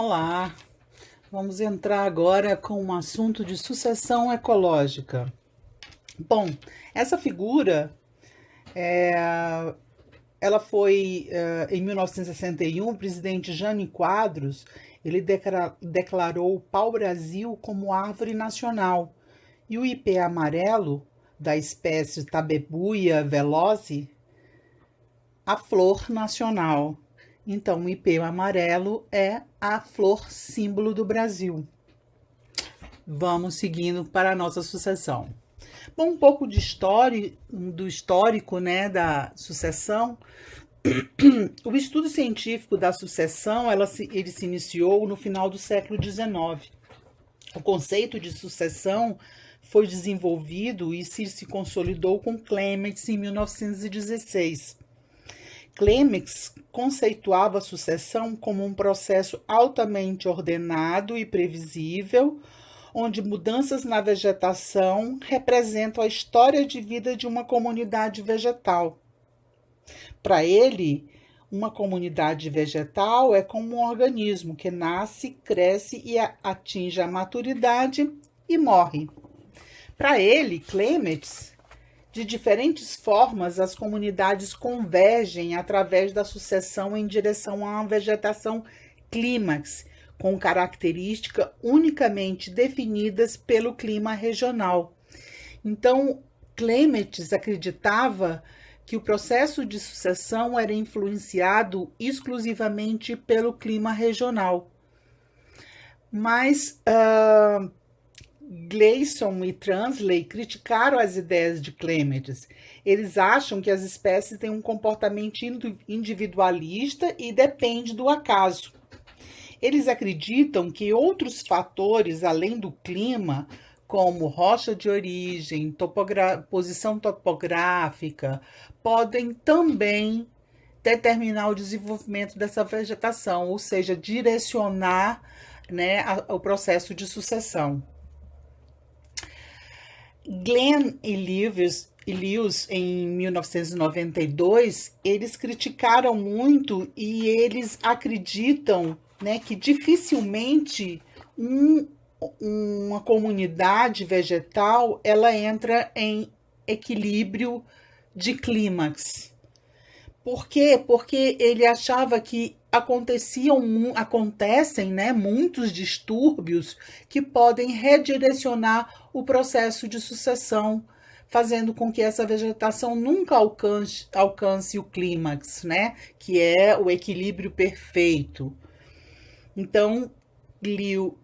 Olá, vamos entrar agora com um assunto de sucessão ecológica. Bom, essa figura, ela foi, em 1961, o presidente Jânio Quadros, ele declarou o pau-brasil como árvore nacional, e o ipê amarelo, da espécie Tabebuia veloce, a flor nacional. Então, o ipê amarelo é a flor símbolo do Brasil. Vamos seguindo para a nossa sucessão. Bom, um pouco de história, do histórico, né, da sucessão. O estudo científico da sucessão, ele se iniciou no final do século XIX. O conceito de sucessão foi desenvolvido e se consolidou com Clements em 1916. Clements conceituava a sucessão como um processo altamente ordenado e previsível, onde mudanças na vegetação representam a história de vida de uma comunidade vegetal. Para ele, uma comunidade vegetal é como um organismo que nasce, cresce e atinge a maturidade e morre. Para ele, Clements, de diferentes formas, as comunidades convergem através da sucessão em direção a uma vegetação clímax, com características unicamente definidas pelo clima regional. Então, Clements acreditava que o processo de sucessão era influenciado exclusivamente pelo clima regional. Mas Gleason e Transley criticaram as ideias de Clements. Eles acham que as espécies têm um comportamento individualista e depende do acaso. Eles acreditam que outros fatores, além do clima, como rocha de origem, posição topográfica, podem também determinar o desenvolvimento dessa vegetação, ou seja, direcionar, né, o processo de sucessão. Glenn e Lewis, em 1992, eles criticaram muito e eles acreditam, né, que dificilmente uma comunidade vegetal ela entra em equilíbrio de clímax. Por quê? Porque ele achava que acontecem, né, muitos distúrbios que podem redirecionar o processo de sucessão, fazendo com que essa vegetação nunca alcance o clímax, né, que é o equilíbrio perfeito. Então, Glenn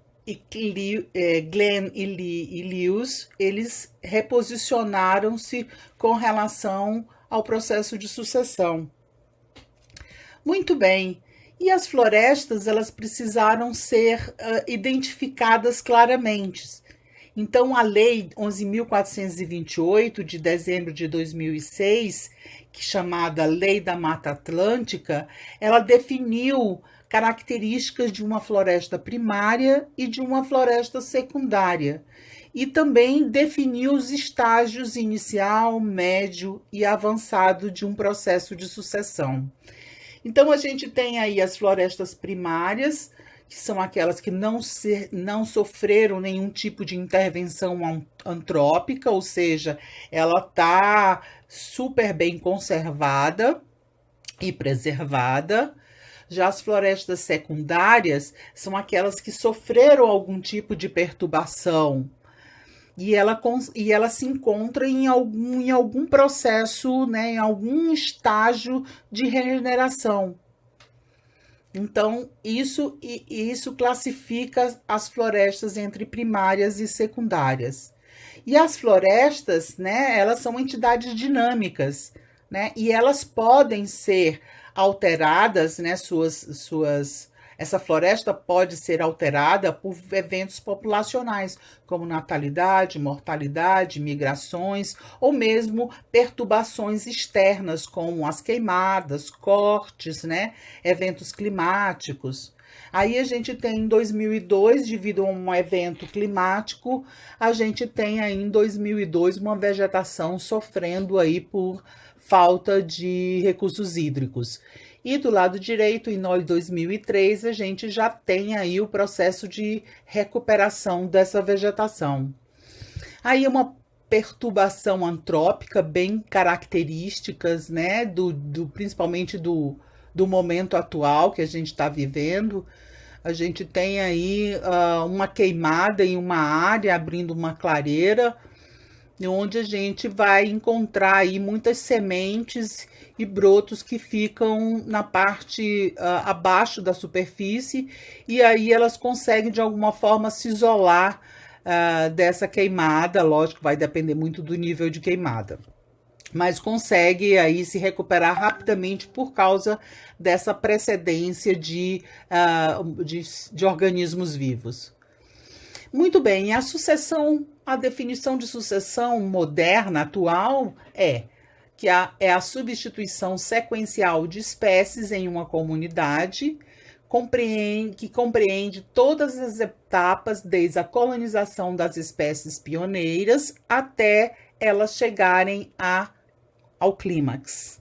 e Lewis, eles reposicionaram-se com relação ao processo de sucessão. Muito bem. E as florestas, elas precisaram ser identificadas claramente. Então, a Lei 11.428, de dezembro de 2006, que chamada Lei da Mata Atlântica, ela definiu características de uma floresta primária e de uma floresta secundária. E também definiu os estágios inicial, médio e avançado de um processo de sucessão. Então, a gente tem aí as florestas primárias, que são aquelas que não sofreram nenhum tipo de intervenção antrópica, ou seja, ela está super bem conservada e preservada. Já as florestas secundárias são aquelas que sofreram algum tipo de perturbação e ela se encontra em algum processo, né, em algum estágio de regeneração. Então, isso classifica as florestas entre primárias e secundárias. E as florestas, né, elas são entidades dinâmicas, né, e elas podem ser alteradas, né, essa floresta pode ser alterada por eventos populacionais, como natalidade, mortalidade, migrações, ou mesmo perturbações externas, como as queimadas, cortes, né, eventos climáticos. Aí a gente tem em 2002, devido a um evento climático, a gente tem aí em 2002 uma vegetação sofrendo aí por falta de recursos hídricos. E do lado direito, em 2003, a gente já tem aí o processo de recuperação dessa vegetação. Aí uma perturbação antrópica bem características, né, principalmente do momento atual que a gente está vivendo. A gente tem aí uma queimada em uma área, abrindo uma clareira, onde a gente vai encontrar aí muitas sementes e brotos que ficam na parte abaixo da superfície, e aí elas conseguem de alguma forma se isolar dessa queimada. Lógico, vai depender muito do nível de queimada, mas consegue aí se recuperar rapidamente por causa dessa precedência de organismos vivos. Muito bem, a definição de sucessão moderna, atual, que é a substituição sequencial de espécies em uma comunidade, que compreende todas as etapas, desde a colonização das espécies pioneiras até elas chegarem ao clímax.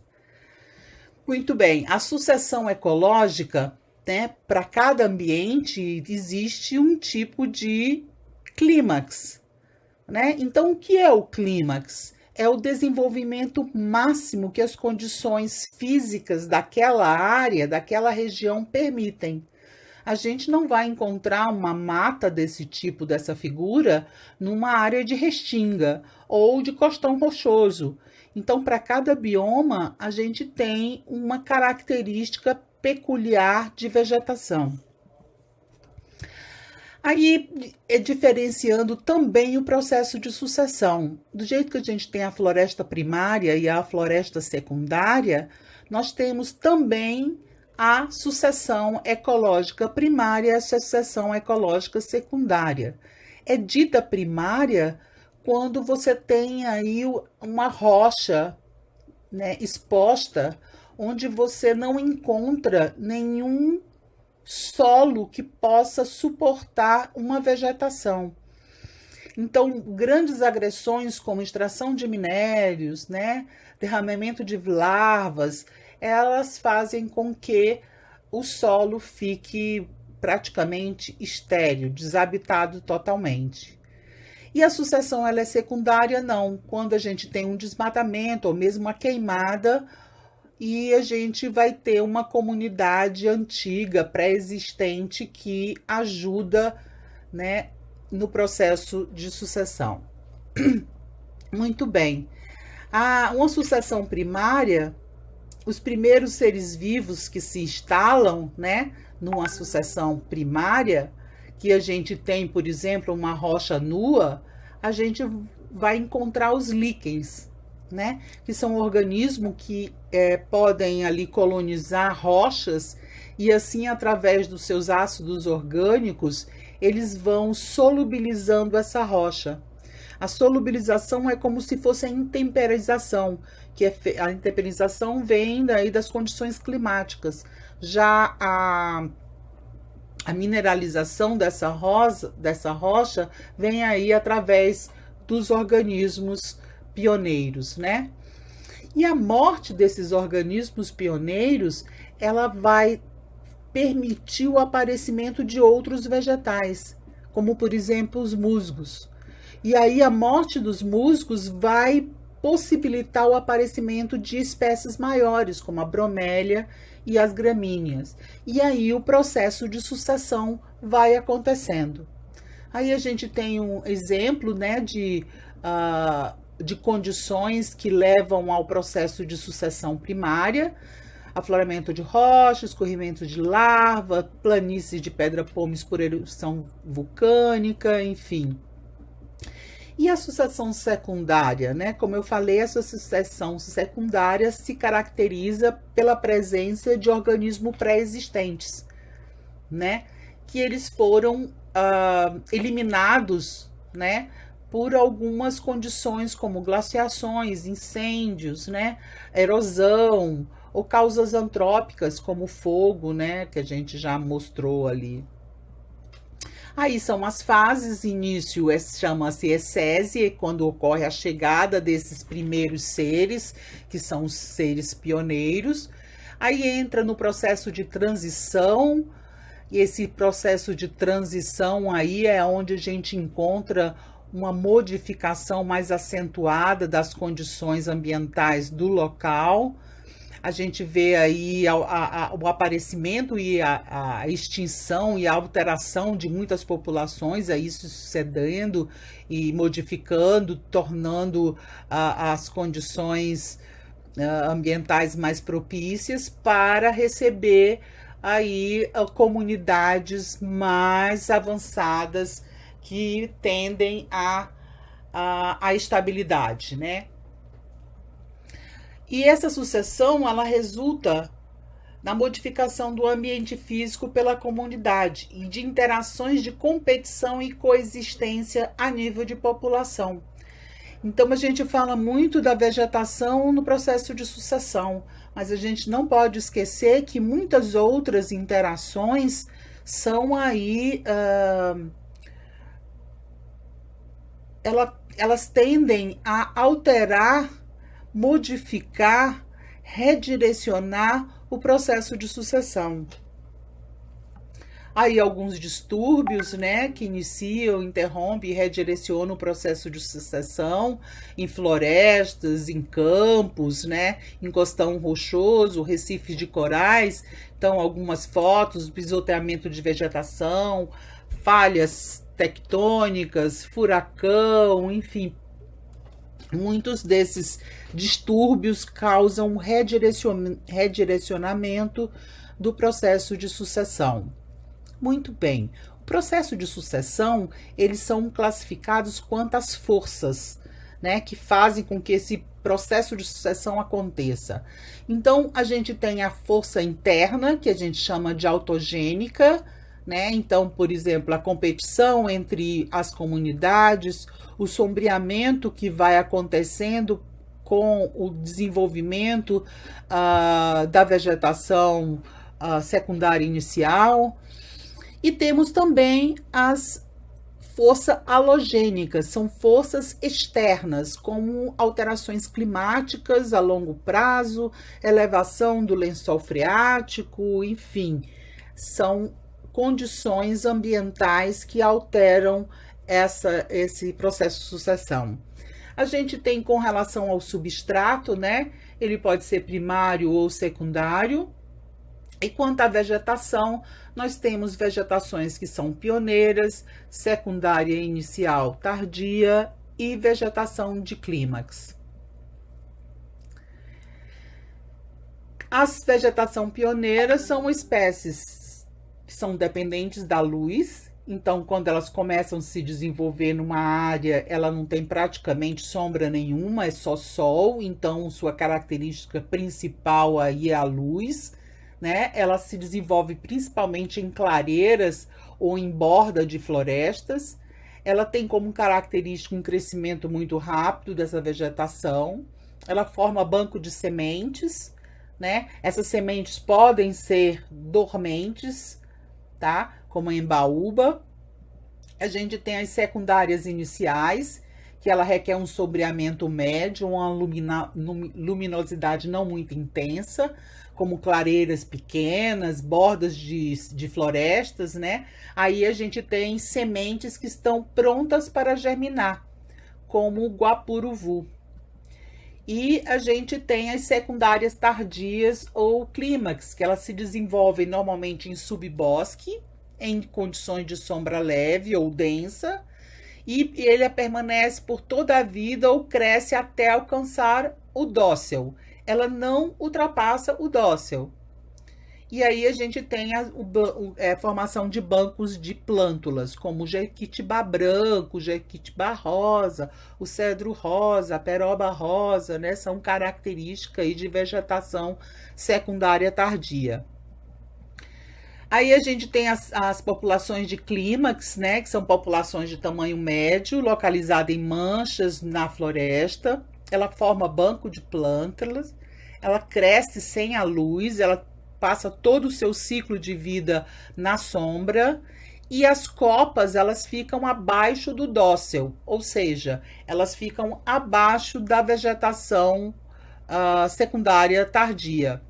Muito bem, a sucessão ecológica, né, para cada ambiente existe um tipo de clímax, né? Então, o que é o clímax? É o desenvolvimento máximo que as condições físicas daquela área, daquela região permitem. A gente não vai encontrar uma mata desse tipo, dessa figura, numa área de restinga ou de costão rochoso. Então, para cada bioma, a gente tem uma característica peculiar de vegetação. Aí, diferenciando também o processo de sucessão. Do jeito que a gente tem a floresta primária e a floresta secundária, nós temos também a sucessão ecológica primária e a sucessão ecológica secundária. É dita primária quando você tem aí uma rocha, né, exposta, onde você não encontra nenhum solo que possa suportar uma vegetação. Então, grandes agressões como extração de minérios, né, derramamento de larvas, elas fazem com que o solo fique praticamente estéril, desabitado totalmente. E a sucessão ela é secundária, não. Quando a gente tem um desmatamento ou mesmo uma queimada, e a gente vai ter uma comunidade antiga, pré-existente, que ajuda, né, no processo de sucessão. Muito bem. Uma sucessão primária, os primeiros seres vivos que se instalam, né, numa sucessão primária, que a gente tem, por exemplo, uma rocha nua, a gente vai encontrar os líquens, né, que são organismos que podem ali colonizar rochas e assim, através dos seus ácidos orgânicos, eles vão solubilizando essa rocha. A solubilização é como se fosse a intemperização, que a intemperização vem daí das condições climáticas. Já a mineralização dessa rocha vem aí através dos organismos pioneiros, né? E a morte desses organismos pioneiros, ela vai permitir o aparecimento de outros vegetais, como por exemplo os musgos. E aí a morte dos musgos vai possibilitar o aparecimento de espécies maiores, como a bromélia e as gramíneas. E aí o processo de sucessão vai acontecendo. Aí a gente tem um exemplo, né, de condições que levam ao processo de sucessão primária: afloramento de rochas, escorrimento de lava, planícies de pedra-pomes por erupção vulcânica, enfim. E a sucessão secundária, né? Como eu falei, essa sucessão secundária se caracteriza pela presença de organismos pré-existentes, né? Que eles foram eliminados, né, por algumas condições como glaciações, incêndios, né, erosão, ou causas antrópicas como fogo, né, que a gente já mostrou ali. Aí são as fases, início chama-se ecese, quando ocorre a chegada desses primeiros seres, que são os seres pioneiros. Aí entra no processo de transição, e esse processo de transição aí é onde a gente encontra uma modificação mais acentuada das condições ambientais do local. A gente vê aí o aparecimento e a extinção e a alteração de muitas populações aí sucedendo e modificando, tornando as condições ambientais mais propícias para receber aí comunidades mais avançadas que tendem à estabilidade, né? E essa sucessão, ela resulta na modificação do ambiente físico pela comunidade e de interações de competição e coexistência a nível de população. Então, a gente fala muito da vegetação no processo de sucessão, mas a gente não pode esquecer que muitas outras interações são aí, elas tendem a alterar, modificar, redirecionar o processo de sucessão. Aí alguns distúrbios, né, que iniciam, interrompem e redirecionam o processo de sucessão em florestas, em campos, né, encostão rochoso, recifes de corais. Então, algumas fotos, pisoteamento de vegetação, falhas tectônicas, furacão, enfim. Muitos desses distúrbios causam redirecionamento do processo de sucessão. Muito bem. O processo de sucessão, eles são classificados quanto às forças, né, que fazem com que esse processo de sucessão aconteça. Então, a gente tem a força interna, que a gente chama de autogênica, né? Então, por exemplo, a competição entre as comunidades, o sombreamento que vai acontecendo com o desenvolvimento da vegetação secundária inicial. E temos também as forças halogênicas, são forças externas, como alterações climáticas a longo prazo, elevação do lençol freático, enfim, são condições ambientais que alteram esse processo de sucessão. A gente tem com relação ao substrato, né? Ele pode ser primário ou secundário. E quanto à vegetação, nós temos vegetações que são pioneiras, secundária inicial tardia e vegetação de clímax. As vegetação pioneiras são espécies que são dependentes da luz. Então, quando elas começam a se desenvolver numa área, ela não tem praticamente sombra nenhuma, é só sol. Então, sua característica principal aí é a luz, né? Ela se desenvolve principalmente em clareiras ou em borda de florestas. Ela tem como característica um crescimento muito rápido dessa vegetação. Ela forma banco de sementes, né? Essas sementes podem ser dormentes, tá? Como a embaúba. A gente tem as secundárias iniciais, que ela requer um sombreamento médio, uma luminosidade não muito intensa, como clareiras pequenas, bordas de florestas, né? Aí a gente tem sementes que estão prontas para germinar, como o guapuruvu. E a gente tem as secundárias tardias ou clímax, que elas se desenvolvem normalmente em subbosque, em condições de sombra leve ou densa, e ele permanece por toda a vida ou cresce até alcançar o dócil. Ela não ultrapassa o dócil. E aí a gente tem a formação de bancos de plântulas, como o jequitibá branco, o jequitibá rosa, o cedro rosa, a peroba rosa, né? São características aí de vegetação secundária tardia. Aí a gente tem as populações de clímax, né? Que são populações de tamanho médio, localizadas em manchas na floresta. Ela forma banco de plântulas, ela cresce sem a luz, ela passa todo o seu ciclo de vida na sombra e as copas elas ficam abaixo do dócil, ou seja, elas ficam abaixo da vegetação secundária tardia,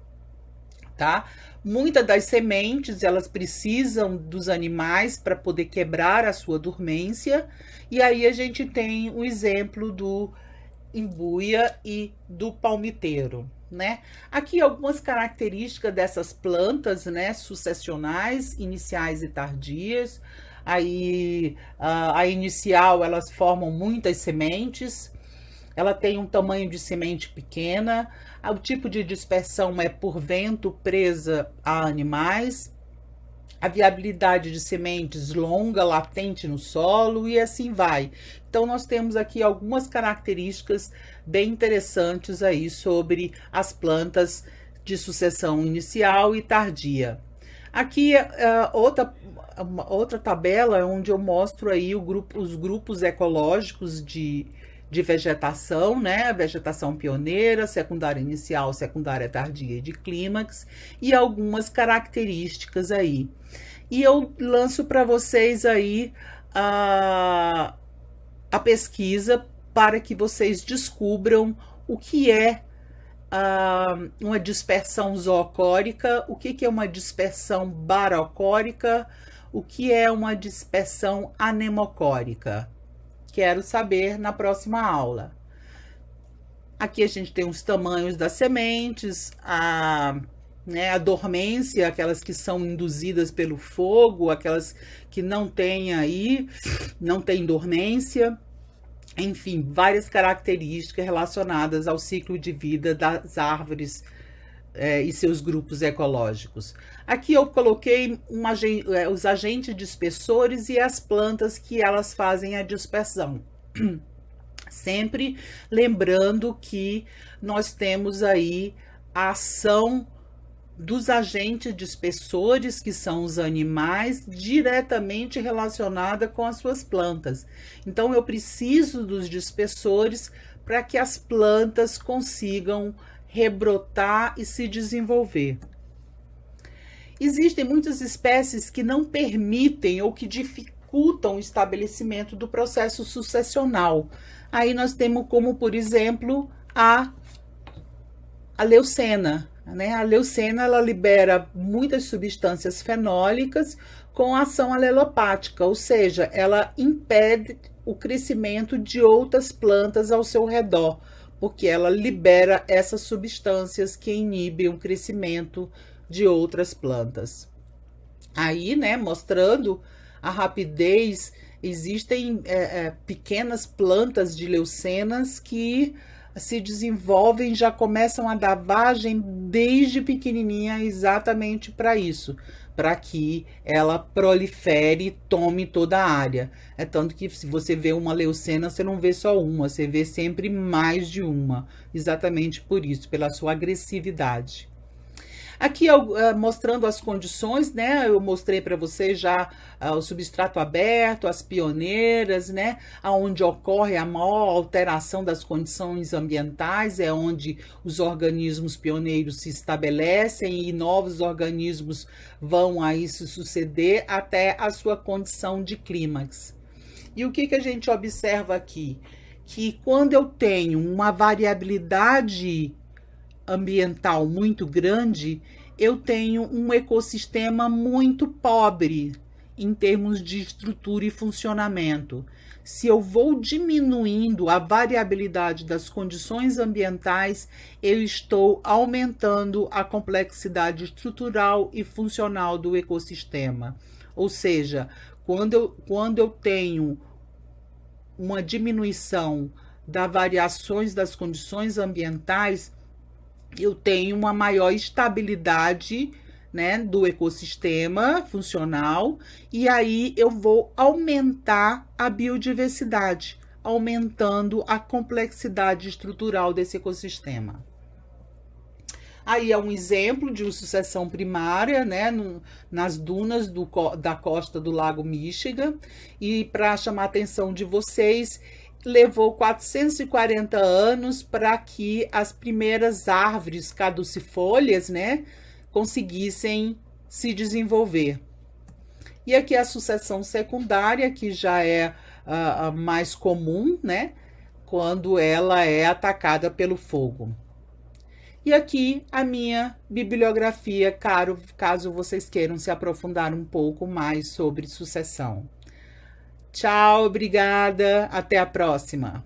tá? Muitas das sementes elas precisam dos animais para poder quebrar a sua dormência, e aí a gente tem o exemplo do imbuia e do palmiteiro, né? Aqui algumas características dessas plantas, né, sucessionais, iniciais e tardias. Aí a inicial elas formam muitas sementes, ela tem um tamanho de semente pequena, o tipo de dispersão é por vento, presa a animais, a viabilidade de sementes longa, latente no solo e assim vai. Então nós temos aqui algumas características bem interessantes aí sobre as plantas de sucessão inicial e tardia. Aqui outra tabela onde eu mostro aí os grupos ecológicos de vegetação, né? Vegetação pioneira, secundária inicial, secundária tardia e de clímax, e algumas características aí. E eu lanço para vocês aí a pesquisa para que vocês descubram o que é uma dispersão zoocórica, o que é uma dispersão barocórica, o que é uma dispersão anemocórica. Quero saber na próxima aula. Aqui a gente tem os tamanhos das sementes, a dormência, aquelas que são induzidas pelo fogo, aquelas que não têm dormência. Enfim, várias características relacionadas ao ciclo de vida das árvores e seus grupos ecológicos. Aqui eu coloquei os agentes dispersores e as plantas que elas fazem a dispersão. Sempre lembrando que nós temos aí a ação dos agentes dispersores, que são os animais, diretamente relacionada com as suas plantas. Então eu preciso dos dispersores para que as plantas consigam rebrotar e se desenvolver. Existem muitas espécies que não permitem ou que dificultam o estabelecimento do processo sucessional. Aí nós temos como, por exemplo, a leucena, né? A leucena ela libera muitas substâncias fenólicas com ação alelopática, ou seja, ela impede o crescimento de outras plantas ao seu redor, porque ela libera essas substâncias que inibem o crescimento de outras plantas. Aí, né, mostrando a rapidez, existem pequenas plantas de leucenas que se desenvolvem, já começam a dar vagem desde pequenininha, exatamente para isso, para que ela prolifere e tome toda a área. É tanto que se você vê uma leucena, você não vê só uma, você vê sempre mais de uma, exatamente por isso, pela sua agressividade. Aqui mostrando as condições, né? Eu mostrei para vocês já o substrato aberto, as pioneiras, né? Onde ocorre a maior alteração das condições ambientais, é onde os organismos pioneiros se estabelecem e novos organismos vão aí se suceder até a sua condição de clímax. E o que a gente observa aqui? Que quando eu tenho uma variabilidade ambiental muito grande, eu tenho um ecossistema muito pobre em termos de estrutura e funcionamento. Se eu vou diminuindo a variabilidade das condições ambientais, eu estou aumentando a complexidade estrutural e funcional do ecossistema. Ou seja, quando eu tenho uma diminuição das variações das condições ambientais, eu tenho uma maior estabilidade, né, do ecossistema funcional, e aí eu vou aumentar a biodiversidade, aumentando a complexidade estrutural desse ecossistema. Aí é um exemplo de uma sucessão primária, né, nas dunas da costa do Lago Michigan, e para chamar a atenção de vocês, levou 440 anos para que as primeiras árvores caducifólias, né, conseguissem se desenvolver. E aqui a sucessão secundária, que já é a mais comum, né? Quando ela é atacada pelo fogo. E aqui a minha bibliografia, caso vocês queiram se aprofundar um pouco mais sobre sucessão. Tchau, obrigada, até a próxima.